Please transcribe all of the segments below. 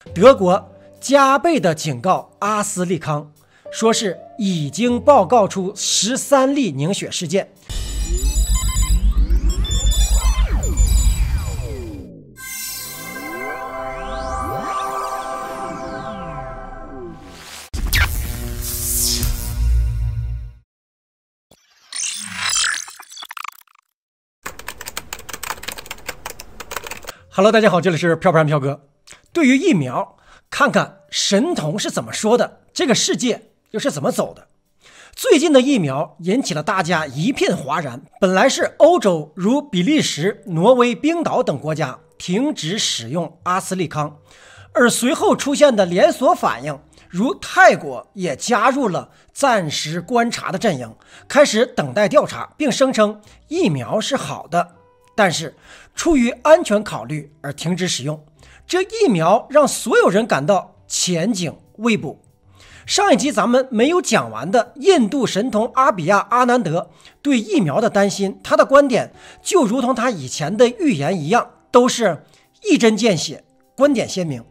德国加倍的警告阿斯利康，说是已经报告出13例凝血事件。Hello， 大家好，这里是飘飘然飘哥。对于疫苗，看看神童是怎么说的，这个世界又是怎么走的。最近的疫苗引起了大家一片哗然，本来是欧洲如比利时、挪威、冰岛等国家停止使用阿斯利康，而随后出现的连锁反应，如泰国也加入了暂时观察的阵营，开始等待调查，并声称疫苗是好的，但是出于安全考虑而停止使用。这疫苗让所有人感到前景未卜。上一集咱们没有讲完的印度神童阿比亚·阿南德对疫苗的担心，他的观点就如同他以前的预言一样，都是一针见血，观点鲜明。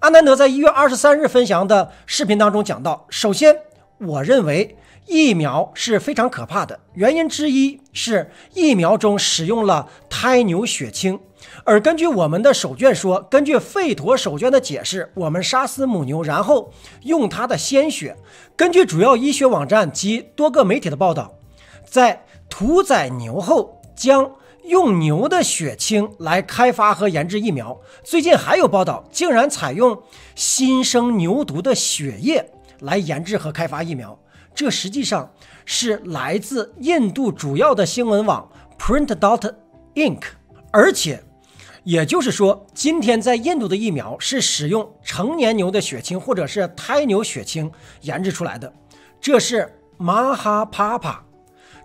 阿南德在1月23日分享的视频当中讲到，首先我认为疫苗是非常可怕的，原因之一是疫苗中使用了胎牛血清，而根据我们的手卷说，根据吠陀手卷的解释，我们杀死母牛，然后用它的鲜血。根据主要医学网站及多个媒体的报道，在屠宰牛后将用牛的血清来开发和研制疫苗。最近还有报道，竟然采用新生牛犊的血液来研制和开发疫苗。这实际上是来自印度主要的新闻网 Print.Inc， 而且也就是说，今天在印度的疫苗是使用成年牛的血清或者是胎牛血清研制出来的。这是马哈帕帕，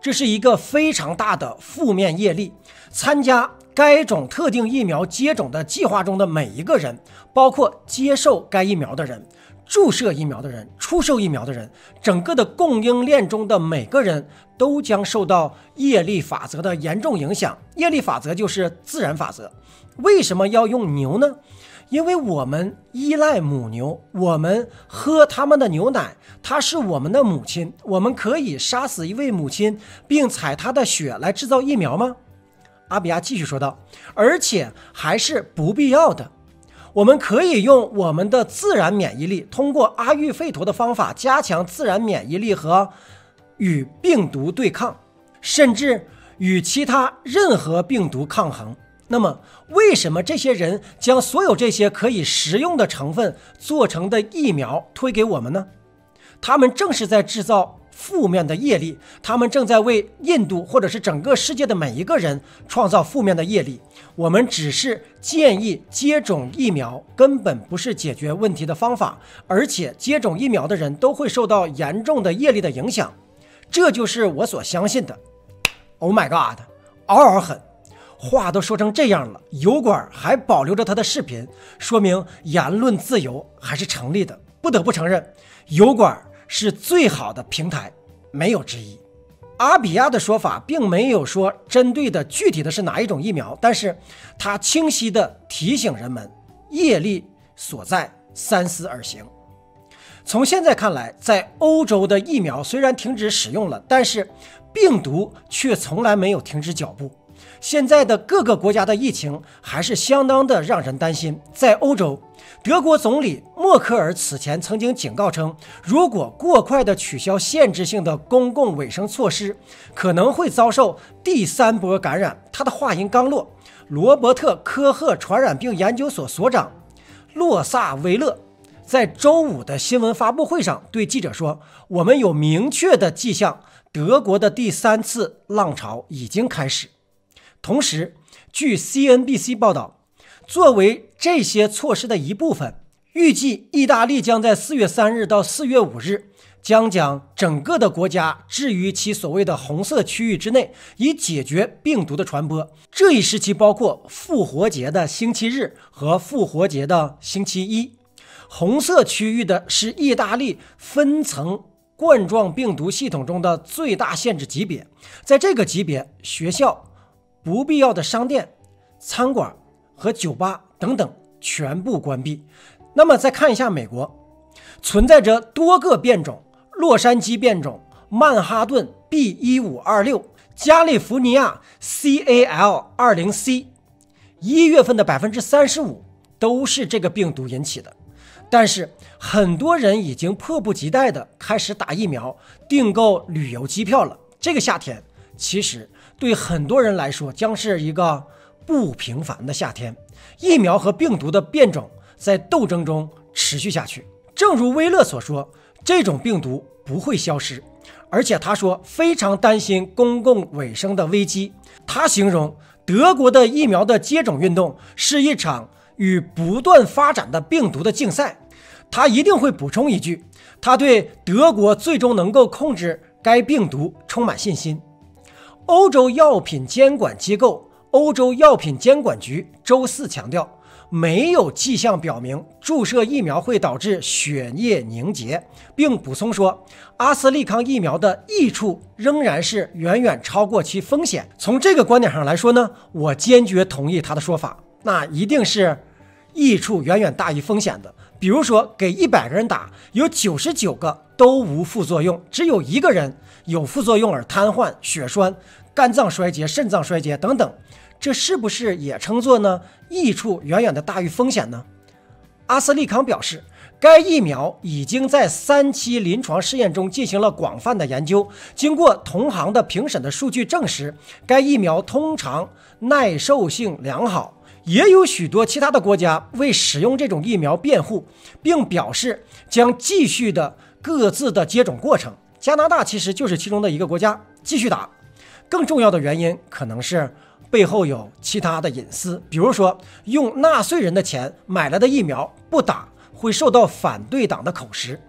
这是一个非常大的负面业力。参加该种特定疫苗接种的计划中的每一个人，包括接受该疫苗的人、注射疫苗的人、出售疫苗的人，整个的供应链中的每个人都将受到业力法则的严重影响。业力法则就是自然法则。为什么要用牛呢？因为我们依赖母牛，我们喝他们的牛奶，它是我们的母亲。我们可以杀死一位母亲并采她的血来制造疫苗吗？阿比亚继续说道，而且还是不必要的。我们可以用我们的自然免疫力，通过阿育吠陀的方法加强自然免疫力和与病毒对抗，甚至与其他任何病毒抗衡。那么为什么这些人将所有这些可以食用的成分做成的疫苗推给我们呢？他们正是在制造负面的业力，他们正在为印度或者是整个世界的每一个人创造负面的业力。我们只是建议接种疫苗根本不是解决问题的方法，而且接种疫苗的人都会受到严重的业力的影响。这就是我所相信的。 Oh my god， 嗷嗷狠，话都说成这样了，油管还保留着他的视频，说明言论自由还是成立的。不得不承认，油管是最好的平台，没有之一。阿比亚的说法并没有说针对的具体的是哪一种疫苗，但是他清晰地提醒人们业力所在，三思而行。从现在看来，在欧洲的疫苗虽然停止使用了，但是病毒却从来没有停止脚步。现在的各个国家的疫情还是相当的让人担心。在欧洲，德国总理默克尔此前曾经警告称，如果过快的取消限制性的公共卫生措施，可能会遭受第3波感染。他的话音刚落，罗伯特·科赫传染病研究所所长洛萨维勒在周五的新闻发布会上对记者说，我们有明确的迹象，德国的第3次浪潮已经开始。同时，据 CNBC 报道，作为这些措施的一部分，预计意大利将在4月3日到4月5日将整个的国家置于其所谓的红色区域之内，以解决病毒的传播。这一时期包括复活节的星期日和复活节的星期一。红色区域的是意大利分层冠状病毒系统中的最大限制级别，在这个级别，学校、不必要的商店、餐馆和酒吧等等全部关闭。那么再看一下美国，存在着多个变种，洛杉矶变种、曼哈顿 B1526、加利福尼亚 CAL20C，1月份的35%都是这个病毒引起的。但是很多人已经迫不及待地开始打疫苗、订购旅游机票了。这个夏天其实对很多人来说将是一个不平凡的夏天。疫苗和病毒的变种在斗争中持续下去。正如威勒所说，这种病毒不会消失，而且他说非常担心公共卫生的危机。他形容德国的疫苗的接种运动是一场与不断发展的病毒的竞赛。他一定会补充一句，他对德国最终能够控制该病毒充满信心。欧洲药品监管机构欧洲药品监管局周四强调，没有迹象表明注射疫苗会导致血液凝结，并补充说，阿斯利康疫苗的益处仍然是远远超过其风险。从这个观点上来说呢，我坚决同意他的说法，那一定是益处远远大于风险的。比如说给100个人打，有99个都无副作用，只有1个人有副作用而瘫痪、血栓、肝脏衰竭、肾脏衰竭等等，这是不是也称作呢益处远远的大于风险呢？阿斯利康表示，该疫苗已经在3期临床试验中进行了广泛的研究，经过同行的评审的数据证实，该疫苗通常耐受性良好。也有许多其他的国家为使用这种疫苗辩护，并表示将继续的各自的接种过程。加拿大其实就是其中的一个国家，继续打。更重要的原因可能是背后有其他的隐私，比如说用纳税人的钱买来的疫苗不打会受到反对党的口实。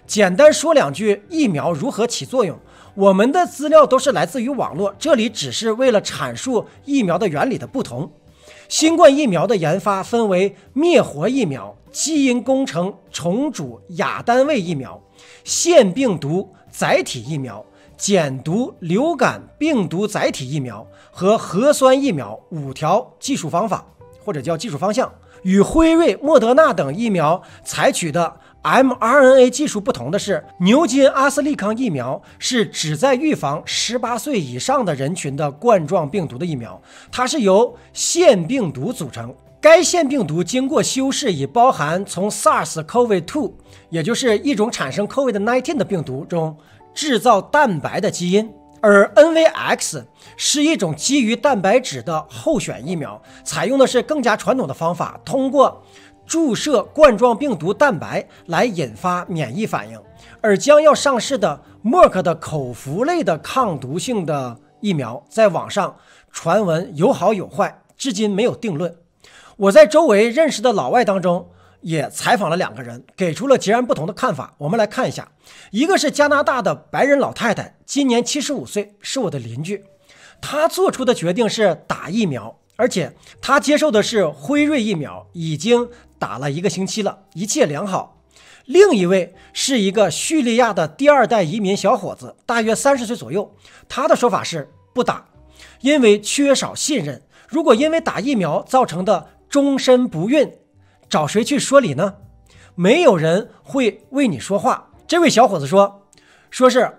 简单说两句疫苗如何起作用，我们的资料都是来自于网络，这里只是为了阐述疫苗的原理的不同。新冠疫苗的研发分为灭活疫苗、基因工程重组亚单位疫苗、腺病毒载体疫苗、减毒流感病毒载体疫苗和核酸疫苗5条技术方法，或者叫技术方向。与辉瑞、莫德纳等疫苗采取的 mRNA 技术不同的是，牛津阿斯利康疫苗是旨在预防18岁以上的人群的冠状病毒的疫苗，它是由腺病毒组成。该腺病毒经过修饰，已包含从 SARS-CoV-2， 也就是一种产生 COVID-19 的病毒中制造蛋白的基因，而 NVX 是一种基于蛋白质的候选疫苗，采用的是更加传统的方法，通过注射冠状病毒蛋白来引发免疫反应。而将要上市的默克的口服类的抗毒性的疫苗，在网上传闻有好有坏，至今没有定论。我在周围认识的老外当中也采访了2个人，给出了截然不同的看法。我们来看一下，一个是加拿大的白人老太太，今年75岁，是我的邻居。她做出的决定是打疫苗，而且她接受的是辉瑞疫苗，已经打了1个星期了，一切良好。另一位是一个叙利亚的第2代移民小伙子，大约30岁左右，他的说法是不打，因为缺少信任。如果因为打疫苗造成的终身不孕，找谁去说理呢？没有人会为你说话。这位小伙子说是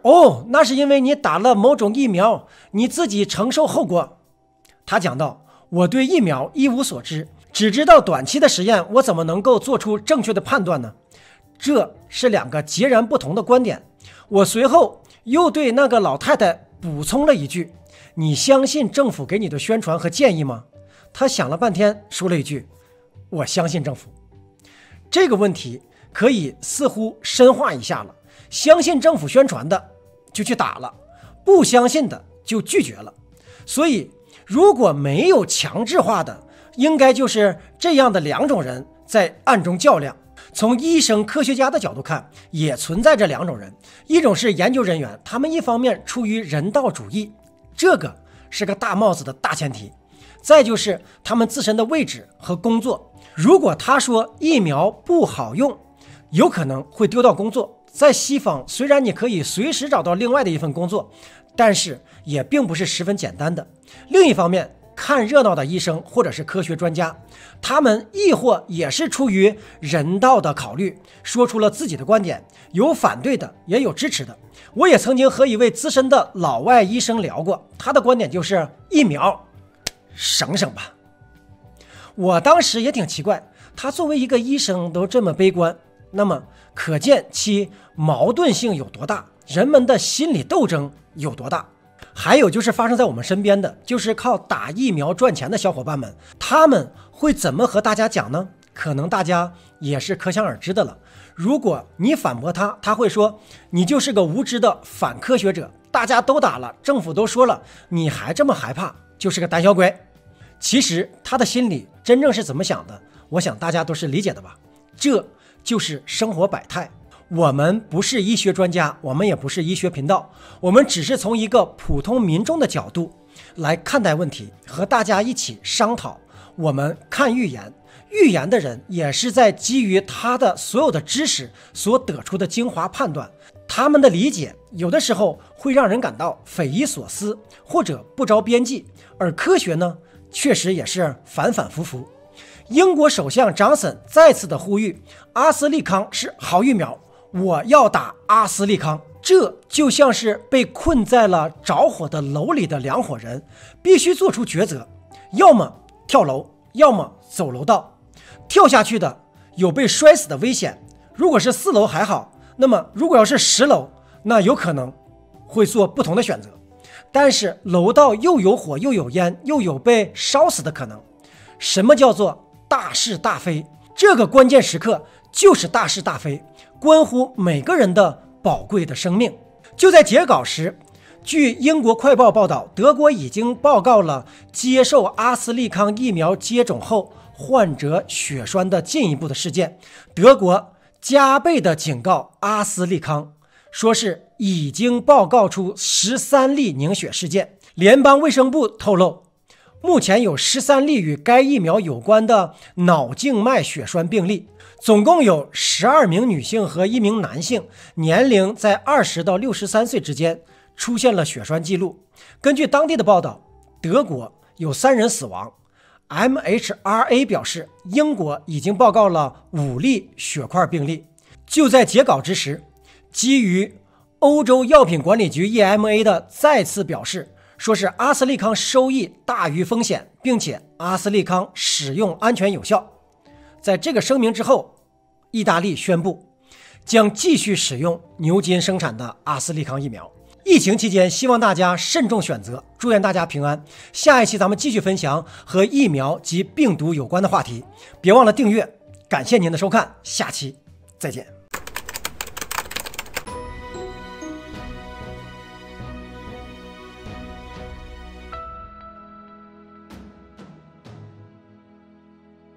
那是因为你打了某种疫苗，你自己承受后果。他讲到，我对疫苗一无所知，只知道短期的实验，我怎么能够做出正确的判断呢？这是2个截然不同的观点。我随后又对那个老太太补充了一句，你相信政府给你的宣传和建议吗？他想了半天说了一句，我相信政府。这个问题可以似乎深化一下了，相信政府宣传的就去打了，不相信的就拒绝了。所以如果没有强制化的，应该就是这样的2种人在暗中较量。从医生科学家的角度看，也存在着2种人，一种是研究人员，他们一方面出于人道主义，这个是个大帽子的大前提，再就是他们自身的位置和工作。如果他说疫苗不好用，有可能会丢掉工作。在西方，虽然你可以随时找到另外的一份工作，但是也并不是十分简单的。另一方面，看热闹的医生或者是科学专家，他们亦或也是出于人道的考虑，说出了自己的观点，有反对的，也有支持的。我也曾经和一位资深的老外医生聊过，他的观点就是疫苗省省吧。我当时也挺奇怪，他作为一个医生都这么悲观，那么可见其矛盾性有多大，人们的心理斗争有多大。还有就是发生在我们身边的，就是靠打疫苗赚钱的小伙伴们，他们会怎么和大家讲呢？可能大家也是可想而知的了。如果你反驳他，他会说你就是个无知的反科学者，大家都打了，政府都说了，你还这么害怕，就是个胆小鬼。其实他的心里真正是怎么想的，我想大家都是理解的吧。这就是生活百态。我们不是医学专家，我们也不是医学频道，我们只是从一个普通民众的角度来看待问题，和大家一起商讨。我们看预言，预言的人也是在基于他的所有的知识所得出的精华判断，他们的理解有的时候会让人感到匪夷所思或者不着边际，而科学呢，确实也是反反复复。英国首相强森再次的呼吁，阿斯利康是好疫苗，我要打阿斯利康。这就像是被困在了着火的楼里的两伙人，必须做出抉择，要么跳楼，要么走楼道。跳下去的有被摔死的危险，如果是4楼还好，那么如果要是10楼，那有可能会做不同的选择。但是楼道又有火又有烟，又有被烧死的可能。什么叫做大是大非？这个关键时刻就是大是大非，关乎每个人的宝贵的生命。就在截稿时，据英国快报报道，德国已经报告了接受阿斯利康疫苗接种后患者血栓的进一步的事件。德国加倍的警告阿斯利康，说是已经报告出13例凝血事件。联邦卫生部透露，目前有13例与该疫苗有关的脑静脉血栓病例，总共有12名女性和1名男性，年龄在20到63岁之间，出现了血栓记录。根据当地的报道，德国有3人死亡。MHRA 表示，英国已经报告了5例血块病例。就在截稿之时，基于欧洲药品管理局 EMA 的再次表示，说是阿斯利康收益大于风险，并且阿斯利康使用安全有效。在这个声明之后，意大利宣布将继续使用牛津生产的阿斯利康疫苗。疫情期间，希望大家慎重选择，祝愿大家平安。下一期咱们继续分享和疫苗及病毒有关的话题，别忘了订阅。感谢您的收看，下期再见。